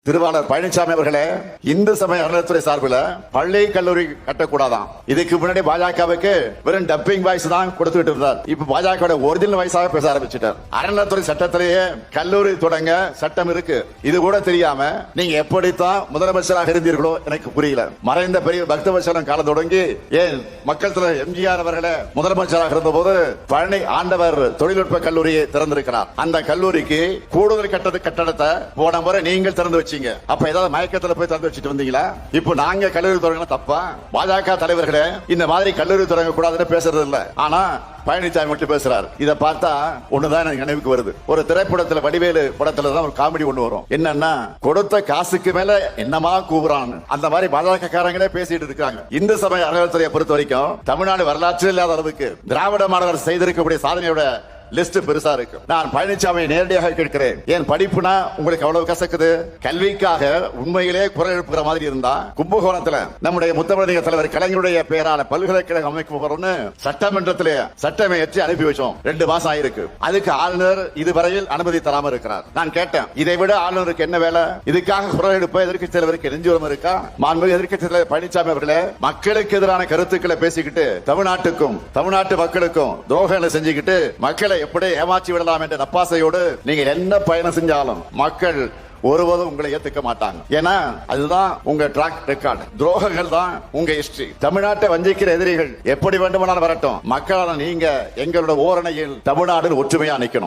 திருவாளர் பழனிசாமி அவர்களே, இந்து சமய அறநிலையத்துறை சார்பில் பள்ளி கல்லூரி கட்டக்கூடாதான். இதுக்கு முன்னாடி பாஜகவுக்கு வெறும் டப்பிங் வாய்ஸ் தான் கொடுத்துட்டு இருந்தார். இப்ப பாஜக ஒரிஜினல் வாய்ஸாக பேச ஆரம்பிச்சிட்டார். அறநிலையத்துறை சட்டத்திலேயே கல்லூரி தொடங்க சட்டம் இருக்கு. இது கூட தெரியாம நீங்க எப்படித்தான் முதலமைச்சராக இருந்தீர்களோ எனக்கு புரியல. மறைந்த பெரிய பக்தவச்சலம் காலம் தொடங்கி ஏன் மக்கள் தலைவர் எம்ஜிஆர் அவர்களே முதலமைச்சராக இருந்த போது பழனி ஆண்டவர் தொழில்நுட்ப கல்லூரியை திறந்திருக்கிறார். அந்த கல்லூரிக்கு கூடுதல் கட்டடத்தை போன முறை நீங்கள் திறந்து வச்சீங்க. அப்ப ஏதாவது மயக்கத்துல போய் திறந்து வச்சுட்டு வந்தீங்களா? இப்போ நாங்க கல்லூரி தொடங்கினா தப்பா? பாஜக தலைவர்களே இந்த மாதிரி கல்லூரி தொடங்க கூடாதுன்னு பேசுறது இல்ல. ஆனா பழனிசாமி மட்டும் பேசுறாரு. இத பார்த்தா ஒண்ணுதான் எனக்கு நினைவுக்கு வருது. ஒரு திரைப்படத்துல வடிவேலு படத்துல தான் ஒரு காமெடி ஒண்ணு வரும். என்னன்னா, கொடுத்த காசுக்கு மேல என்னமா கூவுறான். அந்த மாதிரி பாஜக காரங்களே பேசிட்டு இருக்காங்க. இந்து சமய அறநிலையத்துறையை பொறுத்த வரைக்கும் தமிழ்நாடு வரலாற்றில் இல்லாத அளவுக்கு திராவிட மாணவர் செய்திருக்கக்கூடிய சாதனையோட லிஸ்ட் பெருசா இருக்கு. நான் பழனிசாமி நேரடியாக கேட்கிறேன், ஏன் படிப்புனா உங்களுக்கு அவ்வளவு கசக்குது? கல்விக்காக உண்மையிலே குரல் எழுப்புகிற மாதிரி இருந்தா கும்பகோணத்துல நம்முடைய முத்தமிழக தலைவர் கலைஞருடைய பெயரான பல்கலைக்கழகம் அமைக்க போறோம்னு சட்டமன்றத்திலே சட்டமே ஏற்றி அனுப்பி வச்சோம். 2 மாசம் ஆயிருக்கு. அதுக்கு ஆளுநர் இதுவரையில் அனுமதி தராம இருக்கிறார். நான் கேட்டேன், இதை விட ஆளுநருக்கு என்ன வேலை? இதுக்காக குரல் எழுப்ப எதிர்க்கட்சி தலைவருக்கு நெஞ்சுரம் இருக்கா? மாண்புமிகு எதிர்க்கட்சி தலைவர் பழனிசாமி அவர்களே, மக்களுக்கு எதிரான கருத்துக்களை பேசிக்கிட்டு தமிழ்நாட்டுக்கும் தமிழ்நாட்டு மக்களுக்கும் துரோகங்களை செஞ்சுக்கிட்டு மக்களை எப்படி ஏமாற்றி விடலாம் என்ற நப்பாசையோடு நீங்க என்ன பயணம் செஞ்சாலும் மக்கள் ஒருவதும் உங்களை ஏத்துக்க மாட்டாங்க. ஏன்னா அதுதான் உங்க ட்ராக் ரெக்கார்டு. துரோகங்கள் தான் உங்க ஹிஸ்டரி. தமிழ்நாட்டை வஞ்சிக்கிற எதிரிகள் எப்படி வேண்டுமானாலும் வரட்டும், மக்களான நீங்க எங்களோட ஓரணையில் தமிழ்நாடு ஒற்றுமையா நிக்கணும்.